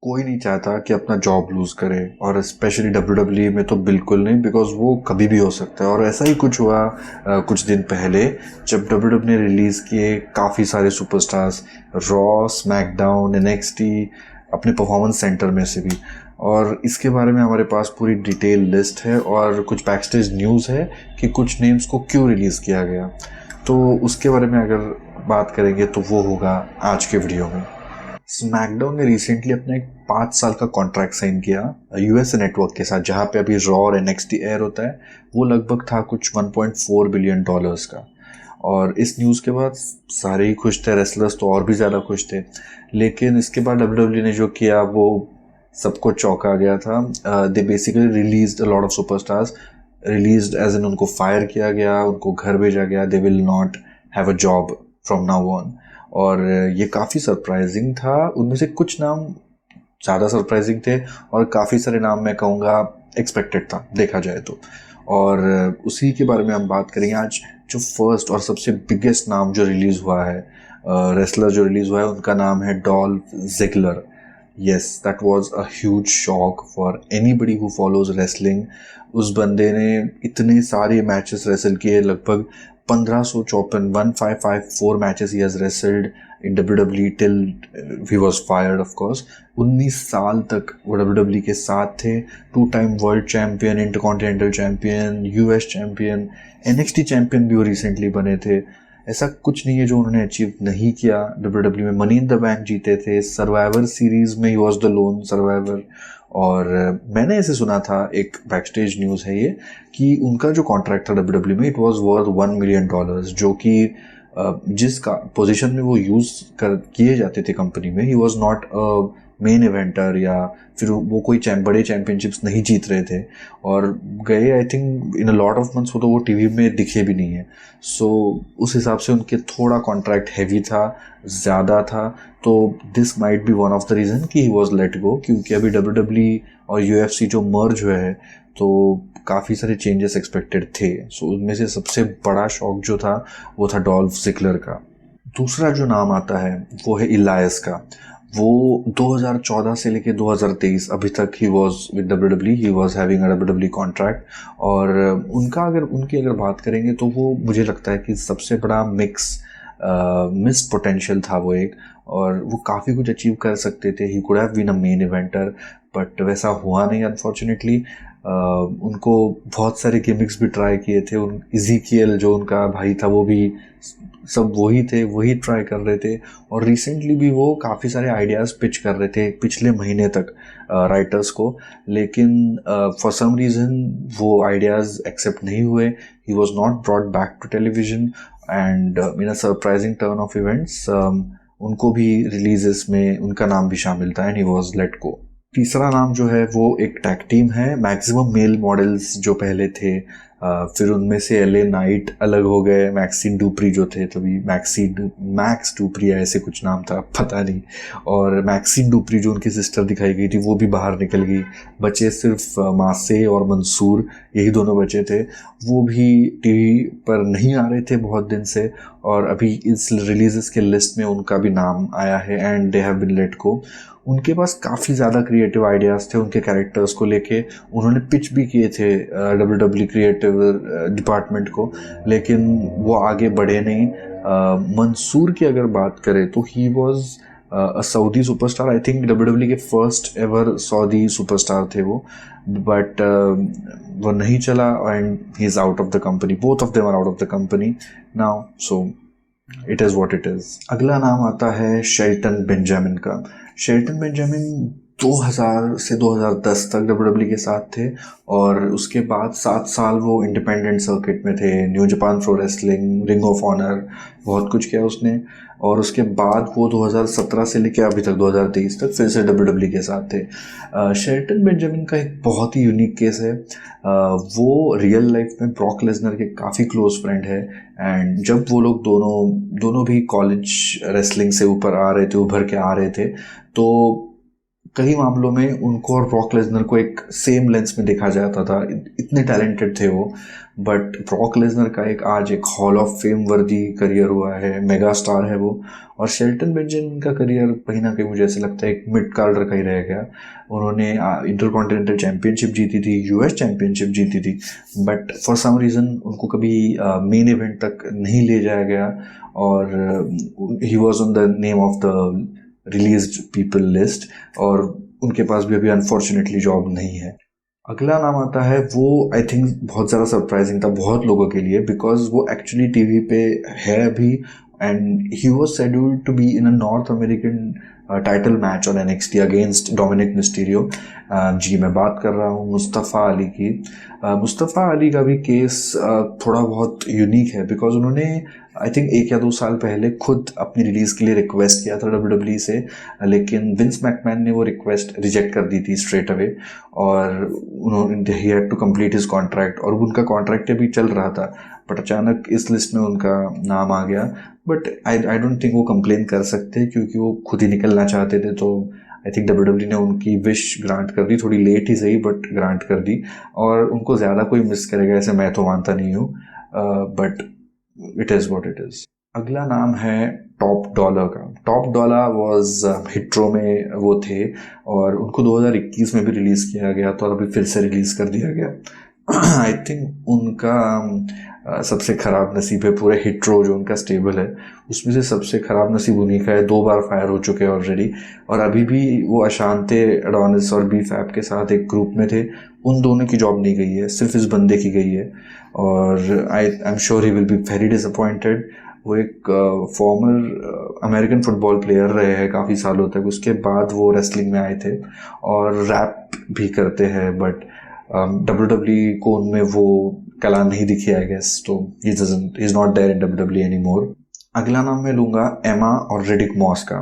कोई नहीं चाहता कि अपना जॉब लूज़ करे, और स्पेशली डब्ल्यू में तो बिल्कुल नहीं, बिकॉज वो कभी भी हो सकता है। और ऐसा ही कुछ हुआ कुछ दिन पहले, जब डब्ल्यू ने रिलीज़ किए काफ़ी सारे सुपरस्टार्स, रॉ, स्मैकडाउन, एनएक्सटी, अपने परफॉर्मेंस सेंटर में से भी। और इसके बारे में हमारे पास पूरी डिटेल लिस्ट है और कुछ बैकस्टेज न्यूज़ है कि कुछ नेम्स को क्यों रिलीज़ किया गया। तो उसके बारे में अगर बात करेंगे तो वो होगा आज के वीडियो में। स्मैकडाउन ने रिसेंटली अपना एक 5 साल का कॉन्ट्रैक्ट साइन किया यूएसए नेटवर्क के साथ, जहाँ पे अभी रॉ और एनएक्सटी एयर होता है। वो लगभग था कुछ 1.4 बिलियन डॉलर्स का। और इस न्यूज़ के बाद सारे ही खुश थे, रेसलर्स तो और भी ज़्यादा खुश थे। लेकिन इसके बाद डब्ल्यूडब्ल्यू ने जो किया वो सबको चौंका गया था। They basically released a lot of superstars, released as in उनको फायर किया गया, उनको घर भेजा गया। They will not have a job from now on. और ये काफ़ी सरप्राइजिंग था। उनमें से कुछ नाम ज़्यादा सरप्राइजिंग थे और काफ़ी सारे नाम मैं कहूँगा एक्सपेक्टेड था देखा जाए तो। और उसी के बारे में हम बात करेंगे आज। जो फर्स्ट और सबसे बिगेस्ट नाम जो रिलीज़ हुआ है, रेसलर जो रिलीज़ हुआ है, उनका नाम है Dolph Ziggler. yes, that was a huge shock for anybody who follows wrestling। उस बंदे ने इतने सारे मैचेस रेसल किए, लगभग 1554 1554 matches he has wrestled in WWE till he was fired of course. 19 साल तक वो डब्ल्यूडब्ल्यू के साथ थे। 2 time world champion, intercontinental champion, US champion, NXT champion भी वो रिसेंटली बने थे। ऐसा कुछ नहीं है जो उन्होंने अचीव नहीं किया। डब्ल्यूडब्ल्यू में मनी इन द बैंक जीते थे, सर्वाइवर सीरीज में he was the lone survivor. और मैंने ऐसे सुना था, एक बैकस्टेज न्यूज़ है ये, कि उनका जो कॉन्ट्रैक्ट था डब्ल्यूडब्ल्यू में, इट वाज वर्थ $1 मिलियन, जो कि जिस का पोजीशन में वो यूज़ कर किए जाते थे कंपनी में, ही was not a main Evander, या फिर वो कोई बड़े चैंपियनशिप्स नहीं जीत रहे थे। और गए I think in a lot of months, तो वो टीवी में दिखे भी नहीं है। सो उस हिसाब से उनके थोड़ा कॉन्ट्रैक्ट हैवी था, ज़्यादा था। तो this might be one of the reason कि ही वॉज लेट गो, क्योंकि अभी डब्ल्यूडब्ल्यू और यूएफसी जो मर्ज हुए हैं तो काफ़ी सारे चेंजेस एक्सपेक्टेड थे। सो उनमें से सबसे बड़ा शॉक जो था वो था डॉल्फ ज़िगलर का। दूसरा जो नाम आता है वो है इलायस का। वो 2014 से लेके 2023 अभी तक he was with WWE, he was having a WWE contract. और उनकी अगर बात करेंगे तो वो मुझे लगता है कि सबसे बड़ा मिस्ड पोटेंशियल था वो एक। और वो काफ़ी कुछ अचीव कर सकते थे। He could have been a main eventer, but वैसा हुआ नहीं अनफॉर्चुनेटली। उनको बहुत सारे गिमिक्स भी ट्राई किए थे। इज़ीकियल जो उनका भाई था वो भी, सब वही थे, वही ट्राई कर रहे थे। और रिसेंटली भी वो काफ़ी सारे आइडियाज़ पिच कर रहे थे पिछले महीने तक राइटर्स को, लेकिन फॉर सम रीज़न वो आइडियाज़ एक्सेप्ट नहीं हुए। He was not brought back to television, and in a surprising turn of events उनको भी रिलीजेस में उनका नाम भी शामिल था, and he was let go. तीसरा नाम जो है वो एक टैग टीम है, मैक्सिमम मेल मॉडल्स जो पहले थे, फिर उनमें से एलए नाइट अलग हो गए, मैक्सिन डुप्री जो थे, तभी मैक्स डुप्री ऐसे कुछ नाम था, पता नहीं। और मैक्सिन डुप्री जो उनकी सिस्टर दिखाई गई थी वो भी बाहर निकल गई। बचे सिर्फ मासे और मंसूर, यही दोनों बचे थे। वो भी टीवी पर नहीं आ रहे थे बहुत दिन से, और अभी इस रिलीजेस के लिस्ट में उनका भी नाम आया है, and they have been let go. उनके पास काफ़ी ज़्यादा क्रिएटिव आइडियाज़ थे उनके कैरेक्टर्स को लेके। उन्होंने पिच भी किए थे डब्ल्यूडब्ल्यू क्रिएटिव डिपार्टमेंट को, लेकिन वो आगे बढ़े नहीं। मंसूर की अगर बात करें तो he was a Saudi superstar. I think WWE के फर्स्ट एवर सऊदी सुपरस्टार थे वो, बट वो नहीं चला, and he is out of the company. Both of them are out of the company now, so it is what it is. अगला नाम आता है शेल्टन बेंजामिन का। शेल्टन बेंजामिन 2000 से 2010 तक डब्ल्यूडब्ल्यू के साथ थे, और उसके बाद 7 साल वो इंडिपेंडेंट सर्किट में थे। New Japan Pro Wrestling, Ring of Honor, बहुत कुछ किया उसने। और उसके बाद वो 2017 से लेकर अभी तक 2023 तक फिर से डब्ल्यूडब्ल्यू के साथ थे। शेल्टन बेंजामिन का एक बहुत ही यूनिक केस है। वो रियल लाइफ में ब्रॉक लेसनर के काफ़ी क्लोज फ्रेंड है, एंड जब वो लोग दोनों भी कॉलेज रेसलिंग से ऊपर आ रहे थे, उभर के आ रहे थे, तो कई मामलों में उनको और ब्रॉक लेसनर को एक सेम लेंस में देखा जाता था, इतने टैलेंटेड थे वो। बट ब्रॉक लेसनर का आज एक हॉल ऑफ फेम वर्दी करियर हुआ है, मेगा स्टार है वो। और शेल्टन बेंजामिन का करियर कहीं ना कहीं मुझे ऐसा लगता है एक मिड कार्डर का ही रह गया। उन्होंने इंटरकॉन्टिनेंटल चैंपियनशिप जीती थी, यूएस चैंपियनशिप जीती थी, बट फॉर सम रीज़न उनको कभी मेन इवेंट तक नहीं ले जाया गया। और he was on the name of the released people list, और उनके पास भी अभी अनफॉर्चुनेटली जॉब नहीं है। अगला नाम आता है, वो आई थिंक बहुत ज़्यादा सरप्राइजिंग था बहुत लोगों के लिए, बिकॉज वो एक्चुअली टीवी पे है अभी, and he was scheduled to be in a North American title match on NXT against Dominik Mysterio. जी, मैं बात कर रहा हूँ मुस्तफ़ा अली की। मुस्तफ़ा अली का भी केस थोड़ा बहुत यूनिक है, बिकॉज उन्होंने आई थिंक 1 या 2 साल पहले खुद अपनी रिलीज़ के लिए रिक्वेस्ट किया था WWE से, लेकिन विंस मैकमैन ने वो रिक्वेस्ट रिजेक्ट कर दी थी स्ट्रेट अवे, और उन्होंने he had to complete his contract, और उनका कॉन्ट्रैक्ट अभी चल रहा था, बट अचानक इस लिस्ट में उनका नाम आ गया। बट आई डोंट थिंक वो कंप्लेन कर सकते, क्योंकि वो खुद ही निकलना चाहते थे। तो आई थिंक WWE ने उनकी विश ग्रांट कर दी, थोड़ी लेट ही सही बट ग्रांट कर दी, और उनको ज़्यादा कोई मिस करेगा ऐसे मैं तो मानता नहीं हूँ, but it is what it is. अगला नाम है टॉप डॉलर का। टॉप डॉलर वॉज हिट्रो में वो थे, और उनको 2021 में भी रिलीज़ किया गया, तो अभी फिर से रिलीज़ कर दिया गया। आई थिंक उनका सबसे ख़राब नसीब है पूरे हिट्रो जो उनका स्टेबल है उसमें से सबसे ख़राब नसीब उन्हीं का है। 2 बार फायर हो चुके हैं ऑलरेडी, और अभी भी वो अशांते, एडोनिस और BFAB के साथ एक ग्रुप में थे। उन दोनों की जॉब नहीं गई है, सिर्फ इस बंदे की गई है, और I am sure he will be very disappointed. वो एक फॉर्मर अमेरिकन फुटबॉल प्लेयर रहे हैं काफ़ी सालों तक, उसके बाद वो रेसलिंग में आए थे और रैप भी करते हैं, बट WWE को उनमें वो कला नहीं दिखी आई गेस, तो he is not there in WWE anymore. अगला नाम मैं लूँगा एमा और रिडिक मॉस का।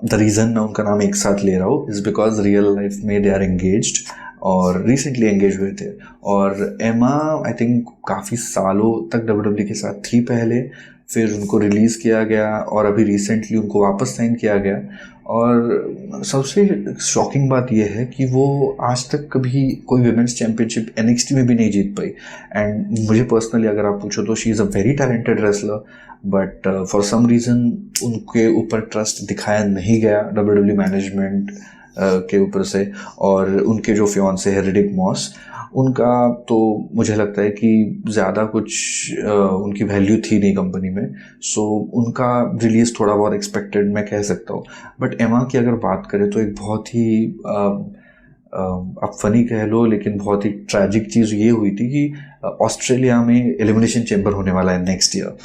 द रीज़न मैं उनका नाम एक साथ ले रहा हूँ इज़ बिकॉज रियल लाइफ में दे आर एंगेज्ड और रिसेंटली एंगेज हुए थे। और एमा आई थिंक काफ़ी सालों तक WWE के साथ थी पहले, फिर उनको रिलीज़ किया गया और अभी रिसेंटली उनको वापस साइन किया गया। और सबसे शॉकिंग बात यह है कि वो आज तक कभी कोई विमेंस चैम्पियनशिप NXT में भी नहीं जीत पाई। एंड मुझे पर्सनली अगर आप पूछो तो she is a very talented wrestler, but for some reason उनके ऊपर ट्रस्ट दिखाया नहीं गया WWE मैनेजमेंट के ऊपर से। और उनके जो फियांसे है रिडिक मॉस, उनका तो मुझे लगता है कि ज़्यादा कुछ उनकी वैल्यू थी नहीं कंपनी में, सो उनका रिलीज़ थोड़ा बहुत एक्सपेक्टेड मैं कह सकता हूँ। बट एमा की अगर बात करें तो एक बहुत ही आप फनी कह लो, लेकिन बहुत ही ट्रैजिक चीज़ ये हुई थी कि ऑस्ट्रेलिया में एलिमिनेशन चैम्बर होने वाला है नेक्स्ट ईयर।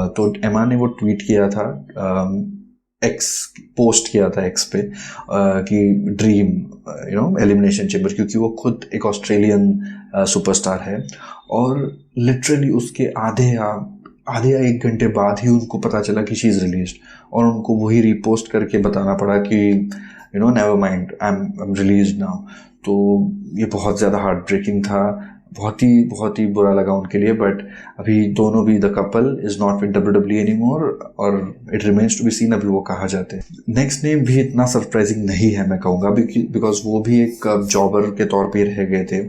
तो एमा ने वो ट्वीट किया था, एक्स पोस्ट किया था एक्स पे, कि ड्रीम एलिमिनेशन चैम्बर, क्योंकि वो खुद एक ऑस्ट्रेलियन सुपरस्टार है। और लिटरली उसके आधे या 1 घंटे बाद ही उनको पता चला कि शी इज़ रिलीज्ड, और उनको वही रीपोस्ट करके बताना पड़ा कि never mind, I am released now. तो ये बहुत ज़्यादा हार्ट ब्रेकिंग था, बहुत ही बुरा लगा उनके लिए। बट अभी दोनों भी, the couple is not with WWE anymore, और it remains to be seen अभी वो कहाँ जाते हैं। नेक्स्ट नेम भी इतना सरप्राइजिंग नहीं है मैं कहूँगा, बिकॉज वो भी एक जॉबर के तौर पे रह गए थे।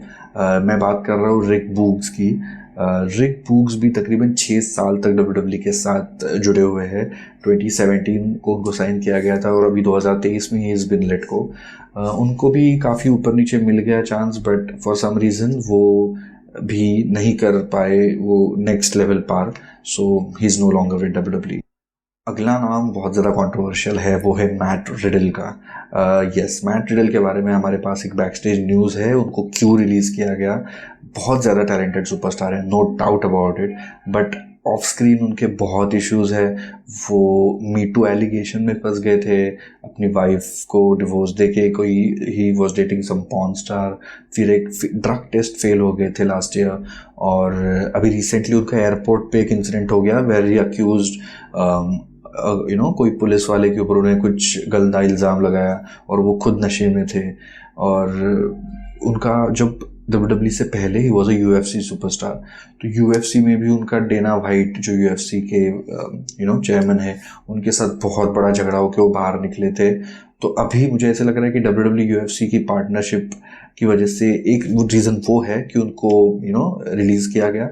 मैं बात कर रहा हूँ रिक बूग्स की। रिक बूग्स भी तकरीबन 6 साल तक WWE के साथ जुड़े हुए हैं। 2017 को उनको साइन किया गया था, और अभी 2023 में ही इज़ बिन लेट को। उनको भी काफ़ी ऊपर नीचे मिल गया chance, but for some reason वो भी नहीं कर पाए वो नेक्स्ट लेवल पार, so he is no longer with WWE। अगला नाम बहुत ज़्यादा कंट्रोवर्शियल है, वो है मैट रिडल का। यस, मैट रिडल के बारे में हमारे पास एक बैकस्टेज न्यूज़ है, उनको क्यों रिलीज़ किया गया। बहुत ज़्यादा टैलेंटेड सुपरस्टार है, no doubt about it, but off screen उनके बहुत इश्यूज़ है। वो मीटू एलिगेशन में फंस गए थे, अपनी वाइफ को डिवोर्स देके, कोई he was dating some porn star. फिर एक ड्रग टेस्ट फेल हो गए थे लास्ट ईयर, और अभी रिसेंटली उनका एयरपोर्ट पे एक इंसिडेंट हो गया वेर ही अक्यूज्ड कोई पुलिस वाले के ऊपर उन्हें कुछ गंदा इल्ज़ाम लगाया, और वो खुद नशे में थे। और उनका जब WWE से पहले ही वॉज अ UFC सुपरस्टार, तो UFC में भी उनका डेना वाइट जो UFC के चेयरमैन है, उनके साथ बहुत बड़ा झगड़ा होकर वो बाहर निकले थे। तो अभी मुझे ऐसे लग रहा है कि WWE UFC की पार्टनरशिप की वजह से एक वो रीज़न वो है कि उनको रिलीज़ किया गया।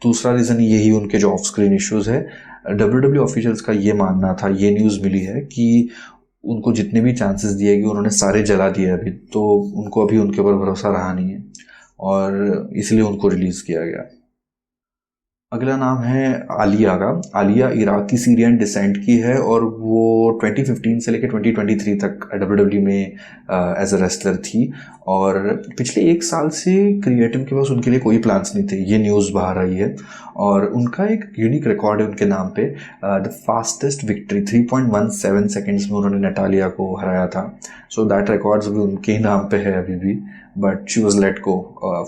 दूसरा रीज़न यही उनके जो ऑफ स्क्रीन इश्यूज़ है। WWE ऑफिशियल्स का ये मानना था, ये न्यूज़ मिली है कि उनको जितने भी चांसेस दिए गए उन्होंने सारे जला दिए अभी, तो उनको अभी उनके ऊपर भरोसा रहा नहीं है और इसलिए उनको रिलीज़ किया गया। अगला नाम है आलिया का। आलिया इराकी सीरियन डिसेंट की है और वो 2015 से लेकर 2023 तक WWE में एज अ रेसलर थी और पिछले एक साल से क्रिएटिव के पास उनके लिए कोई प्लान्स नहीं थे, ये न्यूज़ बाहर आई है। और उनका एक यूनिक रिकॉर्ड है उनके नाम पे, द फास्टेस्ट विक्ट्री 3.17 सेकेंड्स में उन्होंने नटालिया को हराया था। सो दैट रिकॉर्ड्स अभी उनके ही नाम पे है अभी भी, but she was let go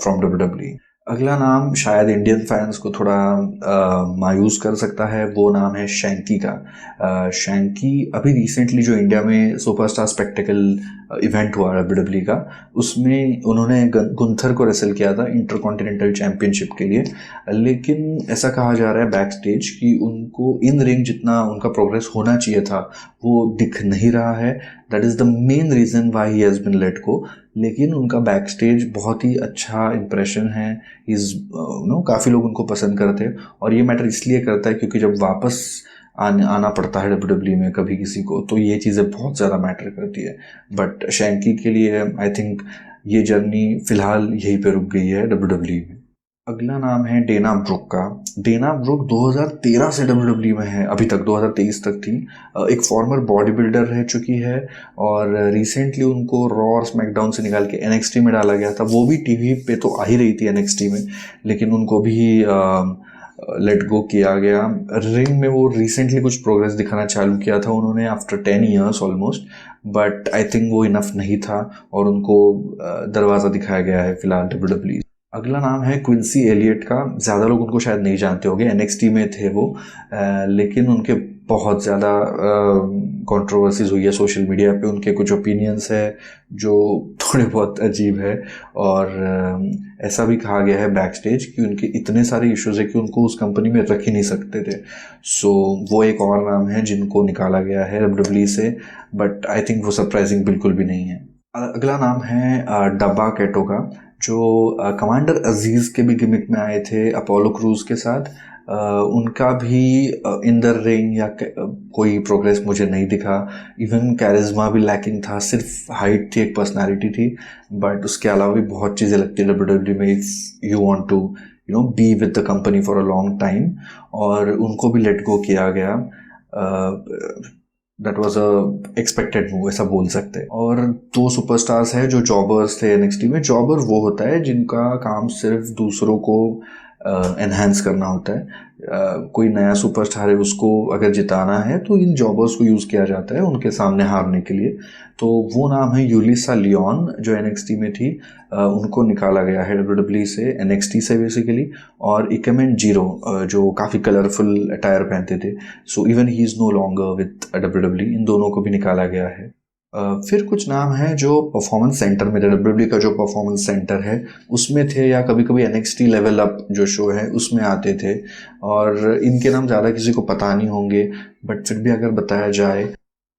from WWE। अगला नाम शायद इंडियन फैंस को थोड़ा मायूस कर सकता है, वो नाम है शैंकी का। शैंकी अभी रिसेंटली जो इंडिया में सुपरस्टार स्पेक्टिकल इवेंट हुआ WWE का, उसमें उन्होंने गुंथर को रेसल किया था इंटरकॉन्टिनेंटल चैंपियनशिप के लिए। लेकिन ऐसा कहा जा रहा है बैक स्टेज कि उनको इन रिंग जितना उनका प्रोग्रेस होना चाहिए था वो दिख नहीं रहा है। That is the main reason why he has been let go. लेकिन उनका बैक स्टेज बहुत ही अच्छा इंप्रेशन है, इज़ काफ़ी लोग उनको पसंद करते हैं और ये मैटर इसलिए करता है क्योंकि जब वापस आना पड़ता है WWE में कभी किसी को, तो ये चीज़ें बहुत ज़्यादा मैटर करती है। बट शैंकी के लिए आई थिंक ये जर्नी फ़िलहाल यहीं पे रुक गई है WWE में। अगला नाम है डेना ब्रुक का। डेना ब्रुक 2013 से WWE में है, अभी तक 2023 तक थी। एक फॉर्मर बॉडी बिल्डर रह चुकी है और रिसेंटली उनको रॉ और स्मैकडाउन से निकाल के NXT में डाला गया था। वो भी टीवी पे तो आ ही रही थी NXT में, लेकिन उनको भी लेट गो किया गया। रिंग में वो रिसेंटली कुछ प्रोग्रेस दिखाना चालू किया था उन्होंने after 10 years almost, but I think वो इनफ नहीं था और उनको दरवाज़ा दिखाया गया है फिलहाल WWE। अगला नाम है क्विंसी एलियट का। ज़्यादा लोग उनको शायद नहीं जानते होंगे, NXT में थे वो, लेकिन उनके बहुत ज़्यादा कंट्रोवर्सीज हुई है सोशल मीडिया पे। उनके कुछ ओपिनियंस है जो थोड़े बहुत अजीब है और ऐसा भी कहा गया है बैक स्टेज कि उनके इतने सारे इश्यूज़ है कि उनको उस कंपनी में रख ही नहीं सकते थे। सो वो एक और नाम है जिनको निकाला गया है WWE से, बट आई थिंक वो सरप्राइजिंग बिल्कुल भी नहीं है। अगला नाम है डब्बा कैटो का, जो कमांडर अजीज़ के भी गिमिक में आए थे अपोलो क्रूज के साथ। उनका भी इन द रिंग या कोई प्रोग्रेस मुझे नहीं दिखा। इवन कैरिज्मा भी लैकिंग था, सिर्फ हाइट थी, एक पर्सनालिटी थी, बट उसके अलावा भी बहुत चीज़ें लगती है WWE में if you want to be with the company for a long time. और उनको भी लेट गो किया गया। That was a expected move, ऐसा बोल सकते हैं। और दो सुपरस्टार्स हैं जो जॉबर्स थे NXT में। जॉबर वो होता है जिनका काम सिर्फ दूसरों को एनहांस करना होता है। कोई नया सुपरस्टार है, उसको अगर जिताना है तो इन जॉबर्स को यूज़ किया जाता है उनके सामने हारने के लिए। तो वो नाम है यूलिसा लियोन जो NXT में थी। उनको निकाला गया है WWE से, NXT से बेसिकली। और इकेमेन जीरो जो काफ़ी कलरफुल अटायर पहनते थे, so even he is no longer with WWE। इन दोनों को भी निकाला गया है। फिर कुछ नाम हैं जो परफॉर्मेंस सेंटर में, WWE का जो परफॉर्मेंस सेंटर है उसमें थे, या कभी कभी NXT लेवल अप जो शो है उसमें आते थे। और इनके नाम ज़्यादा किसी को पता नहीं होंगे, बट फिर भी अगर बताया जाए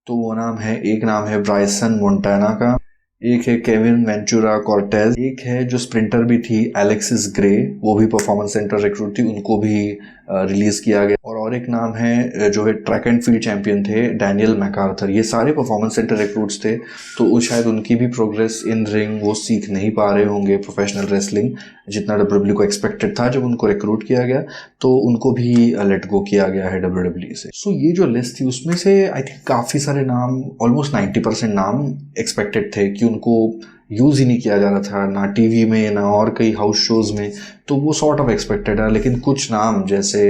तो वो नाम है, एक नाम है ब्राइसन मोंटाना का, एक है केविन वेंचुरा कॉर्टेज, एक है जो स्प्रिंटर भी थी एलेक्सिस ग्रे, वो भी परफॉर्मेंस सेंटर रिक्रूट थी, उनको भी रिलीज किया गया। और एक नाम है जो है ट्रैक एंड फील्ड चैंपियन थे डैनियल मैकार्थर। ये सारे परफॉर्मेंस सेंटर रिक्रूट्स थे, तो शायद उनकी भी प्रोग्रेस इन रिंग वो सीख नहीं पा रहे होंगे प्रोफेशनल रेसलिंग जितना WWE को एक्सपेक्टेड था जब उनको रिक्रूट किया गया, तो उनको भी लेट गो किया गया है WWE से। सो ये जो लिस्ट थी उसमें से आई थिंक काफ़ी सारे नाम, ऑलमोस्ट 90% नाम एक्सपेक्टेड थे कि उनको यूज़ ही नहीं किया जा रहा था, ना टीवी में ना और कई हाउस शोज़ में, तो वो सॉर्ट ऑफ एक्सपेक्टेड है। लेकिन कुछ नाम जैसे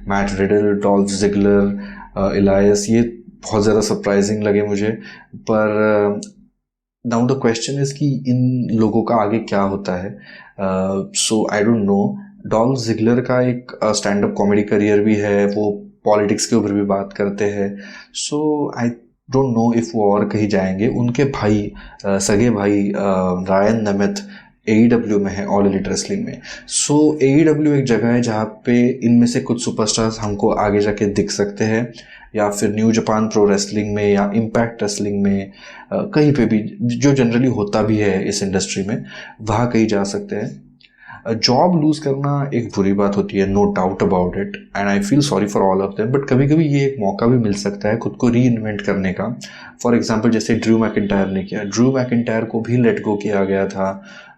Matt Riddle, Dolph Ziggler, Elias, ये बहुत ज़्यादा सरप्राइजिंग लगे मुझे। पर नाउ द क्वेश्चन इज़ कि इन लोगों का आगे क्या होता है। So I don't know. Dolph Ziggler का एक स्टैंड अप कॉमेडी करियर भी है, वो पॉलिटिक्स के ऊपर भी बात करते हैं। सो आई डोंट नो इफ़ वो और कहीं जाएंगे। उनके भाई, सगे भाई रायन नेमेथ AEW में है, ऑल एलिट रेसलिंग में। सो AEW एक जगह है जहाँ पे इनमें से कुछ सुपरस्टार्स हमको आगे जाके दिख सकते हैं, या फिर न्यू जापान प्रो रेसलिंग में या इम्पैक्ट रेसलिंग में, कहीं पे भी जो जनरली होता भी है इस इंडस्ट्री में, वहाँ कहीं जा सकते हैं। जॉब लूज़ करना एक बुरी बात होती है, no doubt about it, and I feel sorry for all of them, but कभी कभी ये एक मौका भी मिल सकता है खुद को री इन्वेंट करने का। फॉर एग्जाम्पल जैसे ड्रू मैकिंटायर ने किया, ड्रू मैकिंटायर को भी लेट गो किया गया था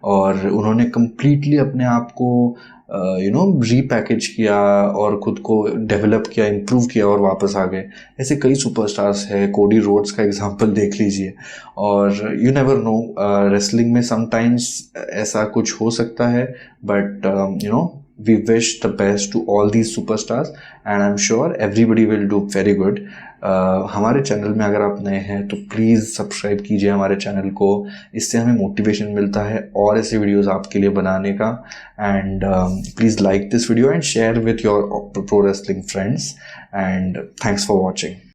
और उन्होंने कम्प्लीटली अपने आप को रीपैकेज किया और खुद को डेवलप किया, इम्प्रूव किया और वापस आ गए। ऐसे कई सुपरस्टार्स हैं, कोडी रोड्स का एग्जांपल देख लीजिए। और यू नेवर नो, रेसलिंग में समटाइम्स ऐसा कुछ हो सकता है, but we wish the best to all these superstars and I'm sure everybody will do very good. हमारे चैनल में अगर आप नए हैं तो प्लीज़ सब्सक्राइब कीजिए हमारे चैनल को, इससे हमें मोटिवेशन मिलता है और ऐसे वीडियोस आपके लिए बनाने का। And please like this video and share with your pro wrestling friends and thanks for watching.